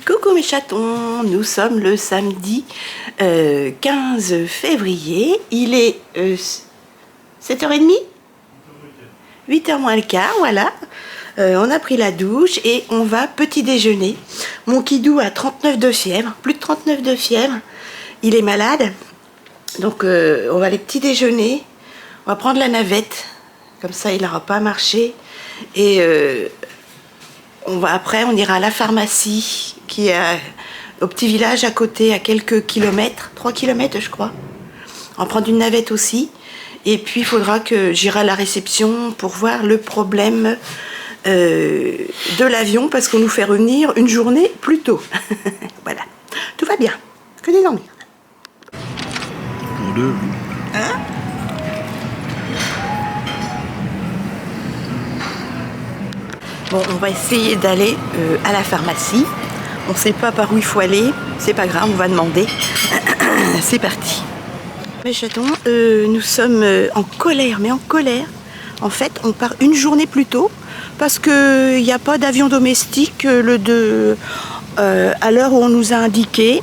Coucou mes chatons, nous sommes le samedi 15 février, il est 7h30 8h moins le quart, voilà. On a pris la douche et on va petit déjeuner. Mon Kidou a 39 de fièvre, plus de 39 de fièvre, il est malade. Donc on va aller petit déjeuner, on va prendre la navette, comme ça il n'aura pas à marcher. Et après on ira à la pharmacie qui est au petit village à côté, à quelques kilomètres, 3 kilomètres je crois. On va prendre une navette aussi. Et puis il faudra que j'irai à la réception pour voir le problème de l'avion, parce qu'on nous fait revenir une journée plus tôt. Voilà, tout va bien, que des emmerdes. Pour deux. Hein? Bon, on va essayer d'aller à la pharmacie. On ne sait pas par où il faut aller, c'est pas grave, on va demander. C'est parti. Mes chatons, nous sommes en colère, mais en colère. En fait, on part une journée plus tôt parce qu'il n'y a pas d'avion domestique à l'heure où on nous a indiqué.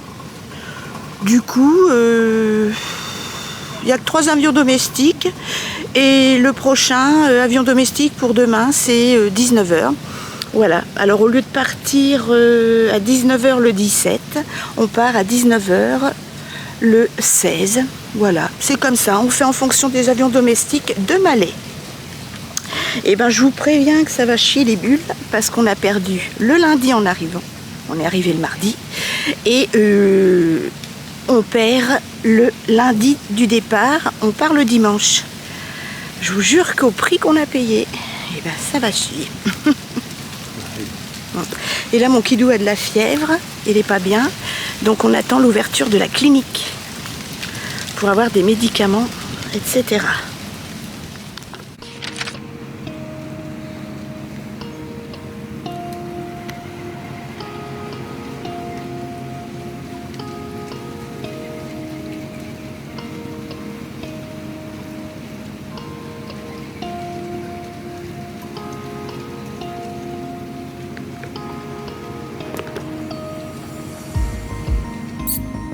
Du coup, il n'y a que 3 avions domestiques et le prochain avion domestique pour demain, c'est 19h. Voilà, alors au lieu de partir à 19h le 17, on part à 19h le 16. Voilà, c'est comme ça, on fait en fonction des avions domestiques de Malais. Et ben je vous préviens que ça va chier les bulles parce qu'on a perdu le lundi en arrivant. On est arrivé le mardi et on perd le lundi du départ, on part le dimanche. Je vous jure qu'au prix qu'on a payé, et ben ça va chier. Et là mon Kidou a de la fièvre, il n'est pas bien, donc on attend l'ouverture de la clinique pour avoir des médicaments, etc.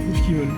Tout ce qu'ils veulent.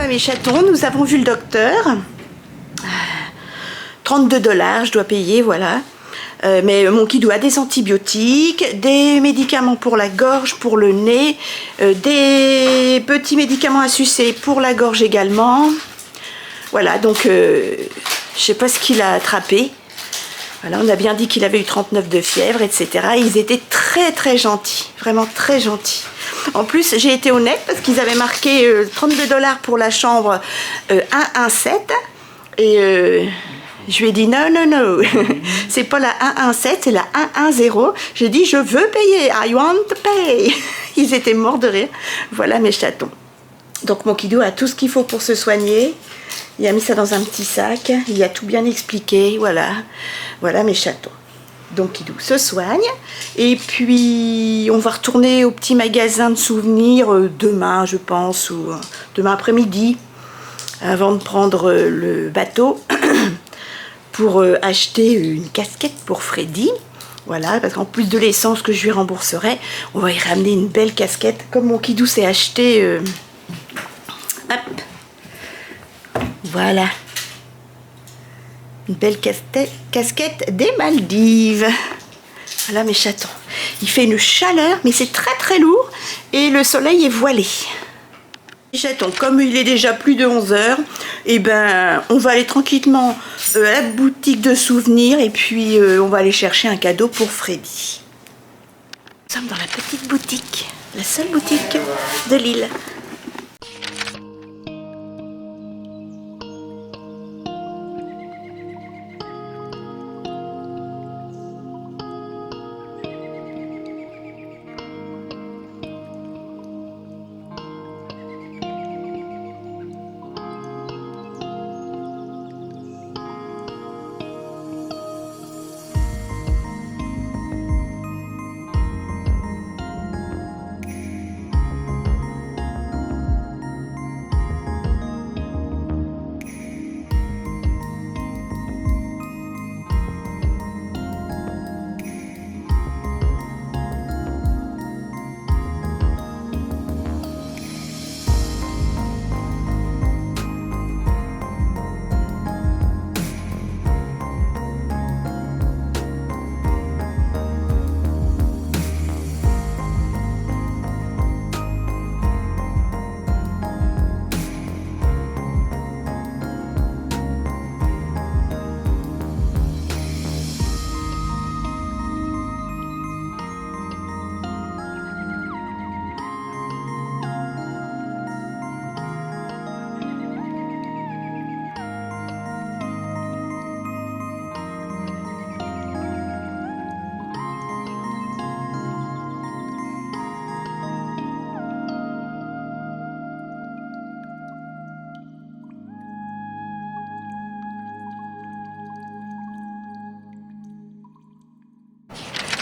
Mes chatons, nous avons vu le docteur. 32 $, je dois payer, voilà. Mais mon Kidou a des antibiotiques, des médicaments pour la gorge, pour le nez, des petits médicaments à sucer pour la gorge également. Voilà, donc je sais pas ce qu'il a attrapé. Voilà, on a bien dit qu'il avait eu 39 de fièvre, etc. Ils étaient très très gentils, vraiment très gentils. En plus, j'ai été honnête parce qu'ils avaient marqué 32 $ pour la chambre 117 et je lui ai dit non, non, non, c'est pas la 117, c'est la 110. J'ai dit je veux payer, I want to pay. Ils étaient morts de rire. Voilà mes chatons. Donc mon kidou a tout ce qu'il faut pour se soigner. Il a mis ça dans un petit sac. Il a tout bien expliqué. Voilà, voilà mes chatons. Donc Kidou se soigne. Et puis on va retourner au petit magasin de souvenirs demain, je pense, ou demain après-midi, avant de prendre le bateau pour acheter une casquette pour Freddy. Voilà, parce qu'en plus de l'essence que je lui rembourserai, on va y ramener une belle casquette. Comme mon Kidou s'est acheté... hop. Voilà. Une belle casquette des Maldives. Voilà mes chatons. Il fait une chaleur, mais c'est très très lourd. Et le soleil est voilé. Les chatons, comme il est déjà plus de 11 h, eh ben, on va aller tranquillement à la boutique de souvenirs. Et puis on va aller chercher un cadeau pour Freddy. Nous sommes dans la petite boutique. La seule boutique de l'île.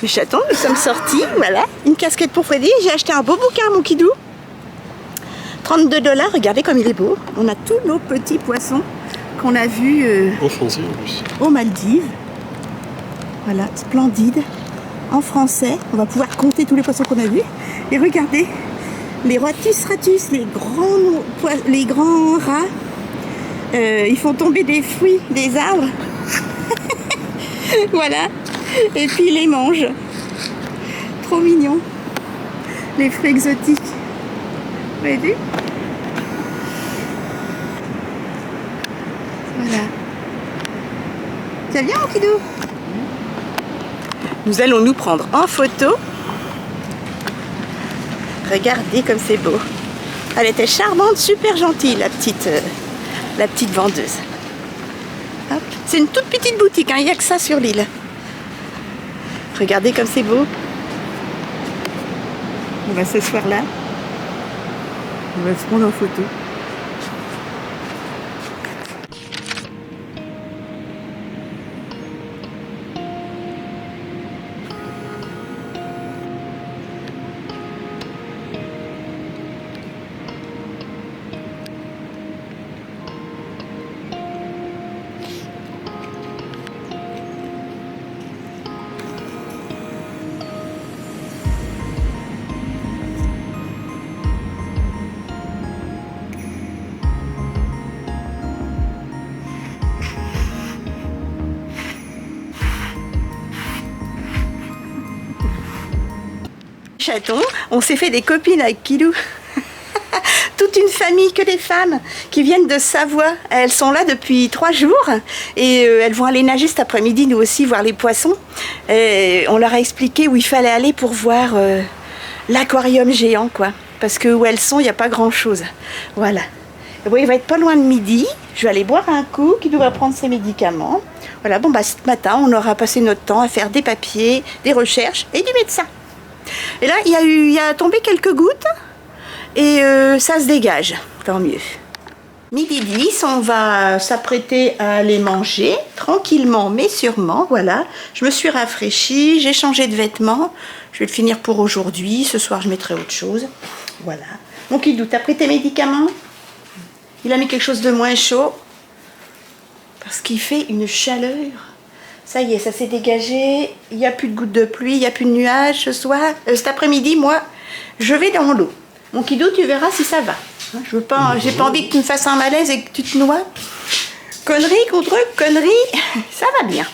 Les chatons, nous sommes sortis, voilà, une casquette pour Freddy. J'ai acheté un beau bouquin à mon Kidou. 32 $, regardez comme il est beau. On a tous nos petits poissons qu'on a vus en français en plus. Aux Maldives. Voilà, splendide. En français, on va pouvoir compter tous les poissons qu'on a vus. Et regardez, les Rotus ratus, les grands rats, ils font tomber des fruits des arbres. Voilà. Et puis ils les mangent. Trop mignon. Les fruits exotiques. Vous avez vu? Voilà. Ça vient mon Kidou? Nous allons nous prendre en photo. Regardez comme c'est beau. Elle était charmante, super gentille, la petite vendeuse. C'est une toute petite boutique, hein, il n'y a que ça sur l'île. Regardez comme c'est beau. On va s'asseoir là. On va se prendre en photo. Chaton, on s'est fait des copines avec Kidou toute une famille, que des femmes qui viennent de Savoie. Elles sont là depuis 3 jours et elles vont aller nager cet après-midi, nous aussi, voir les poissons. Et on leur a expliqué où il fallait aller pour voir l'aquarium géant, quoi. Parce que où elles sont, il n'y a pas grand-chose. Voilà. Et bon, il va être pas loin de midi. Je vais aller boire un coup, qui doit prendre ses médicaments. Voilà, bon, bah, ce matin, on aura passé notre temps à faire des papiers, des recherches et du médecin. Et là, il a tombé quelques gouttes et ça se dégage, tant mieux. Midi 10, on va s'apprêter à aller manger, tranquillement mais sûrement, voilà. Je me suis rafraîchie, j'ai changé de vêtements, je vais le finir pour aujourd'hui, ce soir je mettrai autre chose, voilà. Mon Kidou, t'as pris tes médicaments? Il a mis quelque chose de moins chaud, parce qu'il fait une chaleur. Ça y est, ça s'est dégagé, il n'y a plus de gouttes de pluie, il n'y a plus de nuages ce soir. Cet après-midi, moi, je vais dans l'eau. Mon Kidou, tu verras si ça va. Je veux pas, j'ai pas envie que tu me fasses un malaise et que tu te noies. Connerie contre connerie, ça va bien.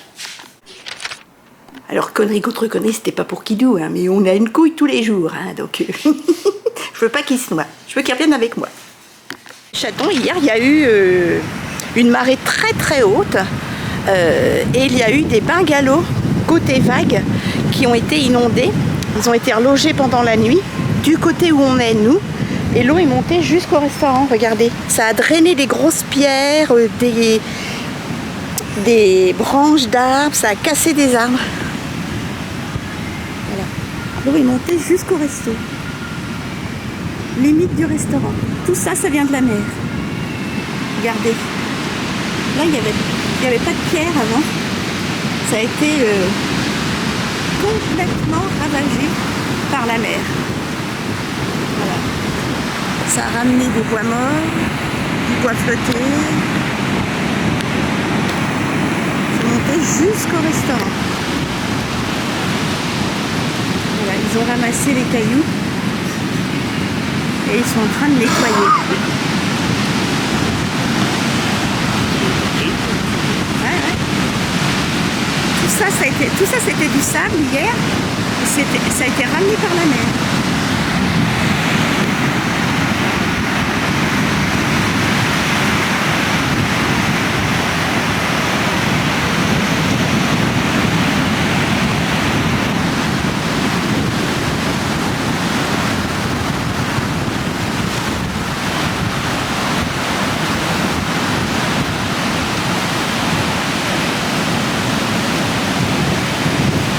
Alors, connerie contre connerie, c'était pas pour Kidou, hein, mais on a une couille tous les jours, hein, donc je veux pas qu'il se noie. Je veux qu'il revienne avec moi. Chaton, hier, il y a eu une marée très très haute et il y a eu des bungalows côté vague qui ont été inondés. Ils ont été relogés pendant la nuit du côté où on est, nous. Et l'eau est montée jusqu'au restaurant, regardez. Ça a drainé des grosses pierres, des branches d'arbres, ça a cassé des arbres. Voilà. L'eau est montée jusqu'au resto. Limite du restaurant. Tout ça, ça vient de la mer. Regardez. Là, il n'y avait pas de pierre avant. Ça a été complètement ravagé par la mer. Voilà. Ça a ramené des bois morts, du bois flotté. C'est monté jusqu'au restaurant. Voilà, ils ont ramassé les cailloux et ils sont en train de nettoyer. Ouais, ouais. Tout ça, c'était du sable hier. Et ça a été ramené par la mer.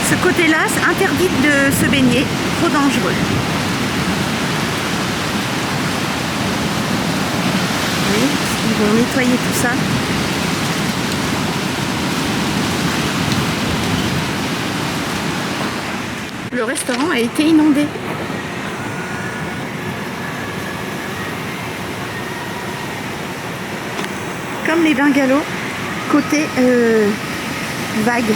Ce côté-là, c'est interdit de se baigner, trop dangereux. Oui, ils vont nettoyer tout ça. Le restaurant a été inondé. Comme les bungalows, côté vague.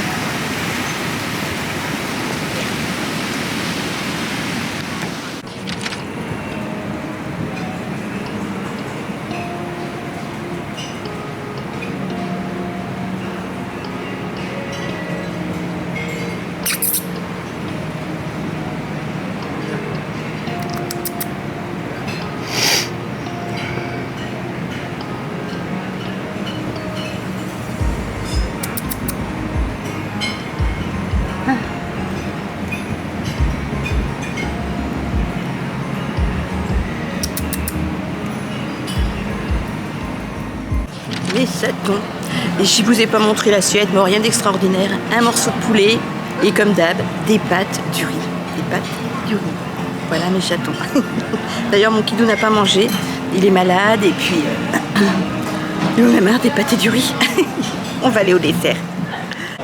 Les chatons. Et je vous ai pas montré l'assiette, mais rien d'extraordinaire. Un morceau de poulet et comme d'hab, des pâtes du riz. Des pâtes du riz. Voilà mes chatons. D'ailleurs mon Kidou n'a pas mangé. Il est malade et puis il en a marre des pâtes et du riz. On va aller au dessert.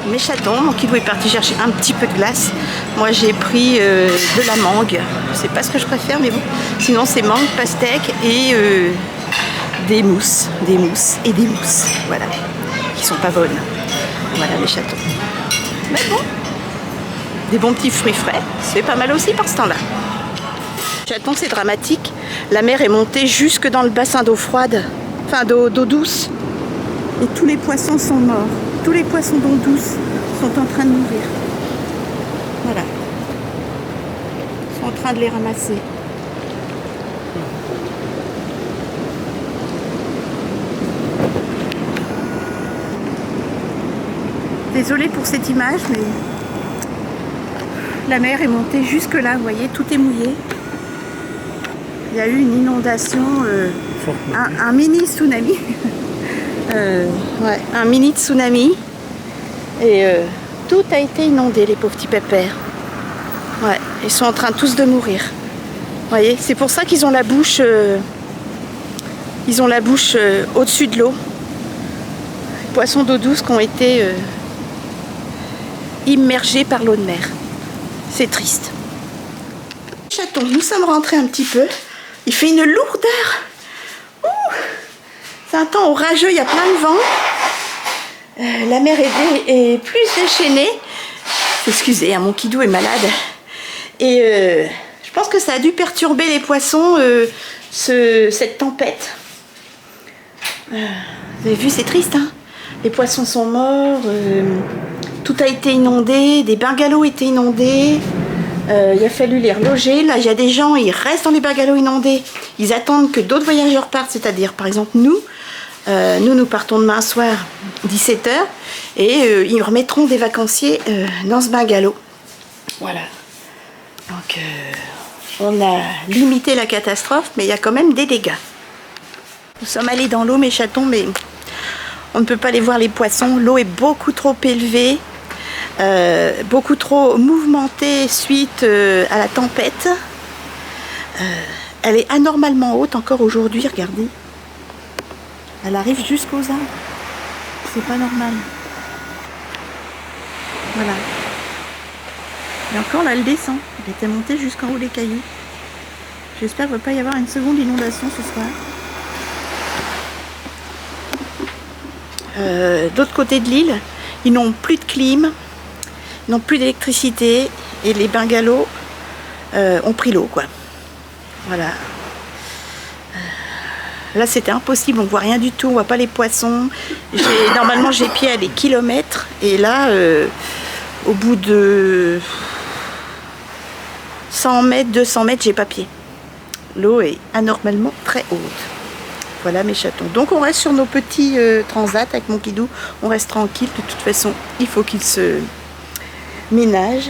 Mes chatons, mon Kidou est parti chercher un petit peu de glace. Moi j'ai pris de la mangue. C'est pas ce que je préfère, mais bon. Sinon c'est mangue, pastèque et des mousses et des mousses, voilà, qui sont pas bonnes. Voilà les chatons. Mais bon, des bons petits fruits frais, c'est pas mal aussi par ce temps-là. Chatons, c'est dramatique. La mer est montée jusque dans le bassin d'eau froide, enfin d'eau douce. Et tous les poissons sont morts. Tous les poissons d'eau douce sont en train de mourir. Voilà. Ils sont en train de les ramasser. Désolée pour cette image, mais la mer est montée jusque là, vous voyez, tout est mouillé. Il y a eu une inondation, un mini tsunami. Ouais, un mini tsunami. Et tout a été inondé, les pauvres petits pépères. Ouais, ils sont en train tous de mourir. Vous voyez, c'est pour ça qu'ils ont la bouche, au-dessus de l'eau. Les poissons d'eau douce qui ont été immergés par l'eau de mer. C'est triste. Chaton, nous sommes rentrés un petit peu. Il fait une lourdeur. C'est un temps orageux, il y a plein de vent. La mer est plus déchaînée. Excusez, mon kidou est malade. Et je pense que ça a dû perturber les poissons, cette tempête. Vous avez vu, c'est triste, hein? Les poissons sont morts, tout a été inondé, des bungalows étaient inondés. Il a fallu les reloger. Là, il y a des gens, ils restent dans les bungalows inondés. Ils attendent que d'autres voyageurs partent, c'est-à-dire, par exemple, nous. Nous partons demain soir, 17 h. Et ils remettront des vacanciers dans ce bungalow. Voilà. Donc, on a limité la catastrophe, mais il y a quand même des dégâts. Nous sommes allés dans l'eau, mes chatons, mais on ne peut pas aller voir les poissons. L'eau est beaucoup trop élevée. Beaucoup trop mouvementée suite à la tempête. Elle est anormalement haute encore aujourd'hui, regardez. Elle arrive jusqu'aux arbres. C'est pas normal. Voilà. Et encore là, elle descend. Elle était montée jusqu'en haut des cailloux. J'espère qu'il ne va pas y avoir une seconde inondation ce soir. D'autre côté de l'île, ils n'ont plus de clim. Ils n'ont plus d'électricité et les bungalows ont pris l'eau, quoi. Voilà. Là, c'était impossible, on ne voit rien du tout, on ne voit pas les poissons. Normalement, j'ai pied à des kilomètres et là, au bout de 100 mètres, 200 mètres, j'ai pas pied. L'eau est anormalement très haute. Voilà mes chatons. Donc, on reste sur nos petits transats avec mon kidou. On reste tranquille. De toute façon, il faut qu'il se ménage.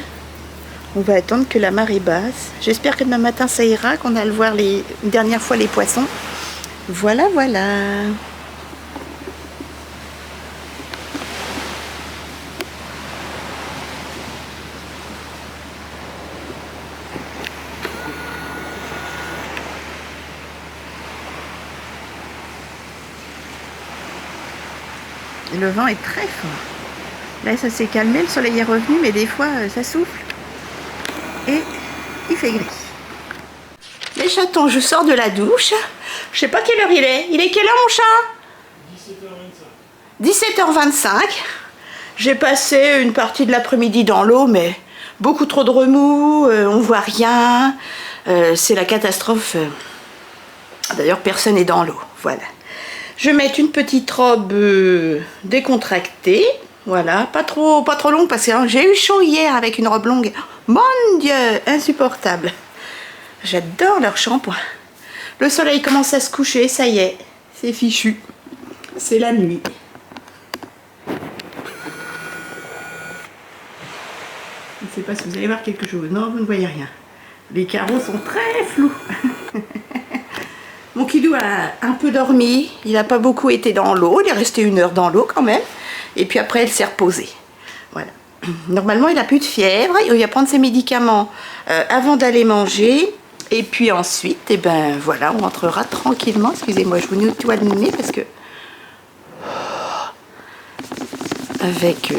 On va attendre que la marée basse. J'espère que demain matin ça ira, qu'on aille voir une dernière fois les poissons. Voilà, voilà. Et le vent est très fort. Là, ça s'est calmé, le soleil est revenu, mais des fois, ça souffle. Et il fait gris. Les chatons, je sors de la douche. Je sais pas quelle heure il est. Il est quelle heure, mon chat? 17h25. J'ai passé une partie de l'après-midi dans l'eau, mais beaucoup trop de remous, on voit rien. C'est la catastrophe. D'ailleurs, personne n'est dans l'eau. Voilà. Je vais mettre une petite robe décontractée. Voilà, pas trop longue parce que j'ai eu chaud hier avec une robe longue. Mon Dieu, insupportable. J'adore leur shampoing. Le soleil commence à se coucher, ça y est, c'est fichu. C'est la nuit. Je ne sais pas si vous allez voir quelque chose. Non, vous ne voyez rien. Les carreaux sont très flous. Mon kidou a un peu dormi. Il n'a pas beaucoup été dans l'eau. Il est resté 1 heure dans l'eau quand même. Et puis après, elle s'est reposée. Voilà. Normalement, il n'a plus de fièvre. Il va prendre ses médicaments avant d'aller manger. Et puis ensuite, eh ben voilà, on rentrera tranquillement. Excusez-moi, je vous nettoie le nez parce que avec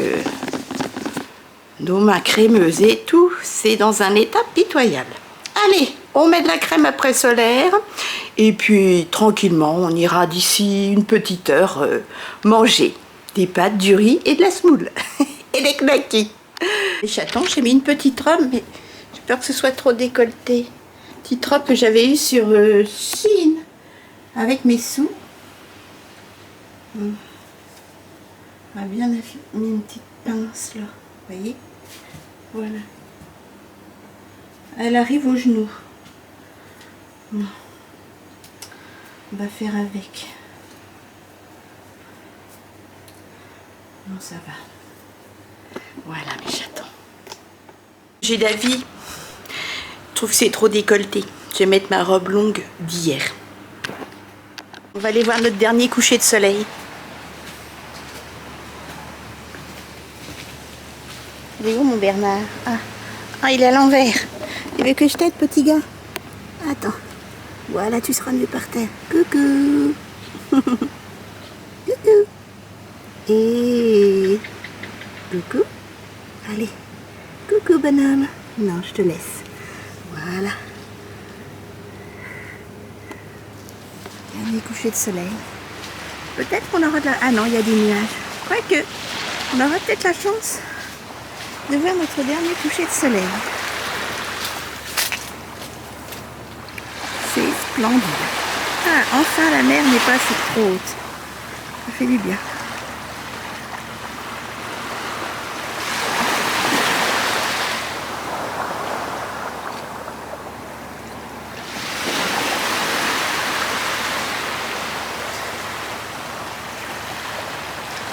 nos mains crémeuses et tout, c'est dans un état pitoyable. Allez, on met de la crème après solaire et puis tranquillement, on ira d'ici une petite heure manger des pâtes, du riz et de la semoule et des knackis. Les chatons, j'ai mis une petite robe, mais j'ai peur que ce soit trop décolleté. Petite robe que j'avais eue sur Shein avec mes sous. On a bien mis une petite pince là, vous voyez? Voilà. Elle arrive au genou. On va faire avec. Non, ça va. Voilà mes chatons. J'ai d'avis. Je trouve que c'est trop décolleté. Je vais mettre ma robe longue d'hier. On va aller voir notre dernier coucher de soleil. Il est où mon Bernard? Ah, il est à l'envers. Tu veux que je t'aide, petit gars? Attends. Voilà, tu seras mieux par terre. Coucou. Coucou. Et... coucou. Allez. Coucou, bonhomme. Non, je te laisse. Voilà. Dernier coucher de soleil. Peut-être qu'on aura de la... Ah non, il y a des nuages. Quoique, on aura peut-être la chance de voir notre dernier coucher de soleil. C'est splendide. Ah, enfin la mer n'est pas trop haute. Ça fait du bien.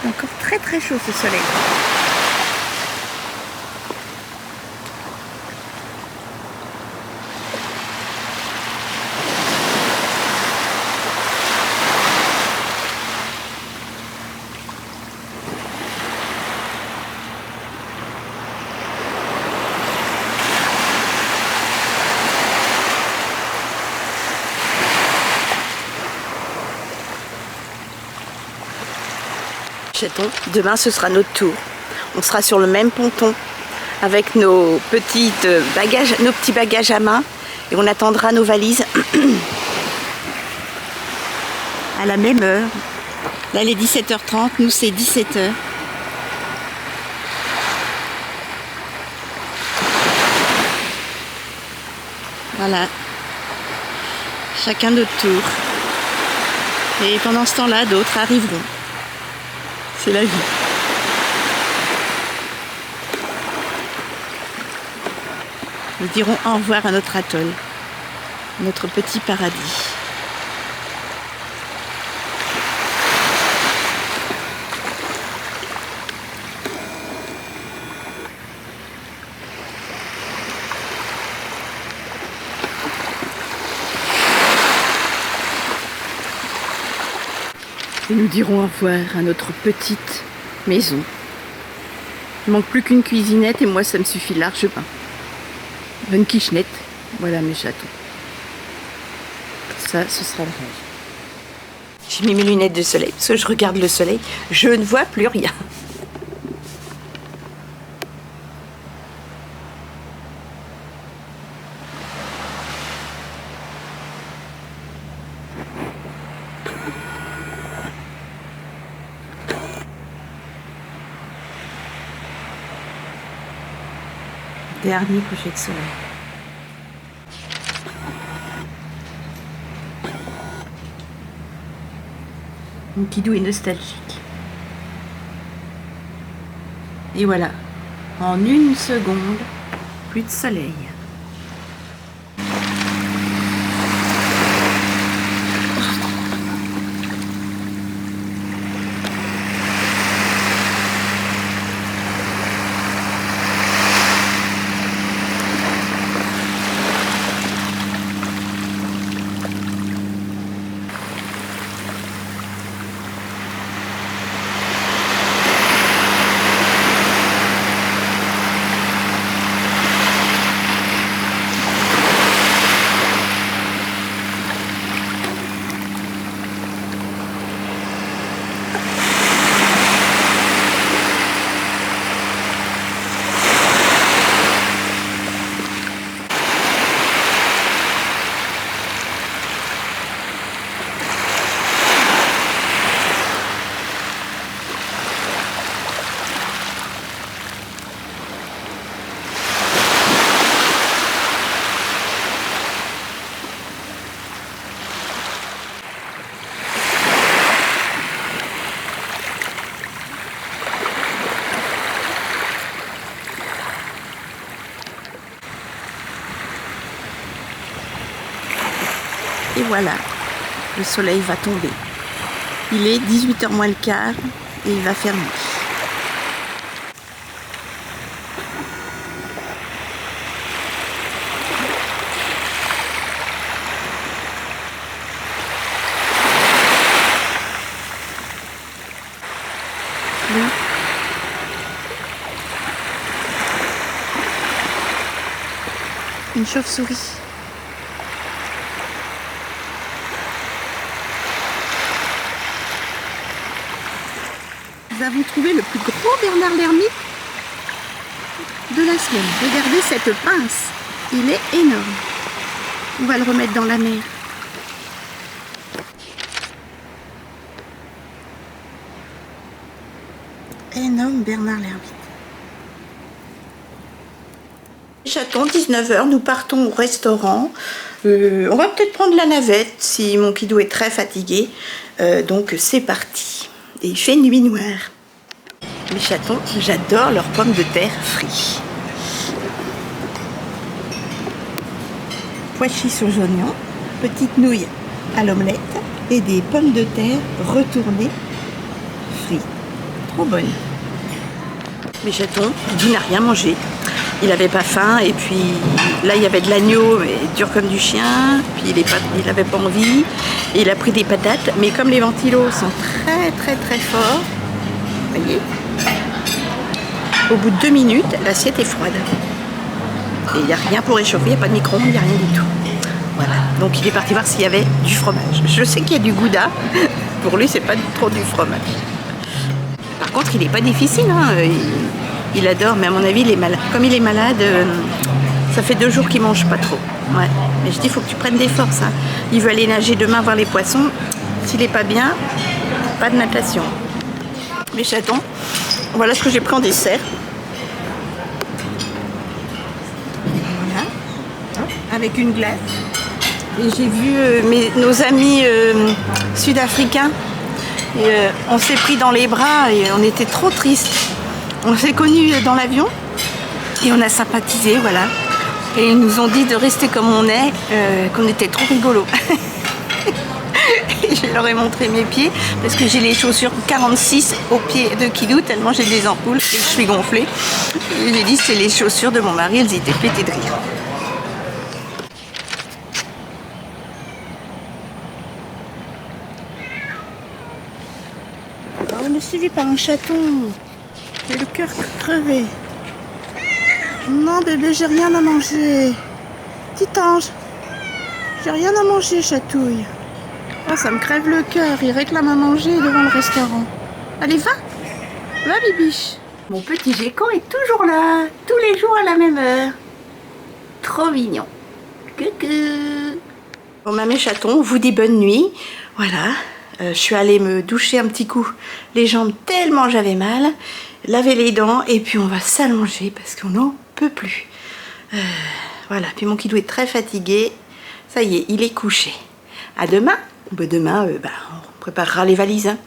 C'est encore très très chaud ce soleil. Chatons, demain ce sera notre tour. On sera sur le même ponton avec nos petits bagages à main et on attendra nos valises à la même heure. Là il est 17h30, nous c'est 17h. Voilà, chacun notre tour. Et pendant ce temps-là, d'autres arriveront. C'est la vie. Nous dirons au revoir à notre atoll, notre petit paradis. Et nous dirons au revoir à notre petite maison. Il ne manque plus qu'une cuisinette et moi ça me suffit largement. Une kitchenette, voilà mes chatons. Ça, ce sera le rêve. J'ai mis mes lunettes de soleil parce que je regarde le soleil, je ne vois plus rien. Dernier coucher de soleil. Mon kidou est nostalgique. Et voilà, en une seconde, plus de soleil. Et voilà, le soleil va tomber. Il est 18h moins le quart et il va faire nuit. une chauve-souris. Nous avons trouvé le plus gros Bernard l'ermite de la semaine. Regardez cette pince, il est énorme. On va le remettre dans la mer. Énorme Bernard l'ermite. Chatons, 19h, nous partons au restaurant. On va peut-être prendre la navette si mon kidou est très fatigué. Donc c'est parti. Et il fait nuit noire. Les chatons, j'adore leurs pommes de terre frites. Pois chiches aux oignons, petites nouilles à l'omelette et des pommes de terre retournées frites. Trop bonnes. Mes chatons, Kidou n'a rien mangé. Il n'avait pas faim et puis là il y avait de l'agneau mais dur comme du chien. Puis il n'avait pas envie. Et il a pris des patates mais comme les ventilos sont très forts, vous voyez, au bout de 2 minutes l'assiette est froide. Et il n'y a rien pour réchauffer, il n'y a pas de micro-ondes, il n'y a rien du tout. Voilà, donc il est parti voir s'il y avait du fromage. Je sais qu'il y a du gouda, pour lui c'est pas trop du fromage. Par contre il n'est pas difficile, hein. Il adore, mais à mon avis il est malade. Comme il est malade, ça fait 2 jours qu'il mange pas trop. Ouais. Mais je dis il faut que tu prennes des forces. Hein. Il veut aller nager demain voir les poissons. S'il n'est pas bien, pas de natation. Mes chatons, voilà ce que j'ai pris en dessert. Voilà. Avec une glace. Et j'ai vu nos amis sud-africains. On s'est pris dans les bras et on était trop tristes. On s'est connus dans l'avion et on a sympathisé, voilà. Et ils nous ont dit de rester comme on est, qu'on était trop rigolos. Je leur ai montré mes pieds parce que j'ai les chaussures 46 au pied de Kidou, tellement j'ai des ampoules et je suis gonflée. Et j'ai dit c'est les chaussures de mon mari, elles étaient pétées de rire. Oh, on est suivi par un chaton. J'ai le cœur crevé. Non bébé, j'ai rien à manger. Petit ange, j'ai rien à manger, chatouille. Oh, ça me crève le cœur. Il réclame à manger devant le restaurant. Allez, va. Va, bibiche. Mon petit Gécon est toujours là. Tous les jours à la même heure. Trop mignon. Coucou. Bon, mes chatons, vous dit bonne nuit. Voilà. Je suis allée me doucher un petit coup les jambes tellement j'avais mal. Laver les dents et puis on va s'allonger parce qu'on n'en peut plus. Voilà. Puis mon Kidou est très fatigué. Ça y est, il est couché. À demain. Demain, on préparera les valises. Hein.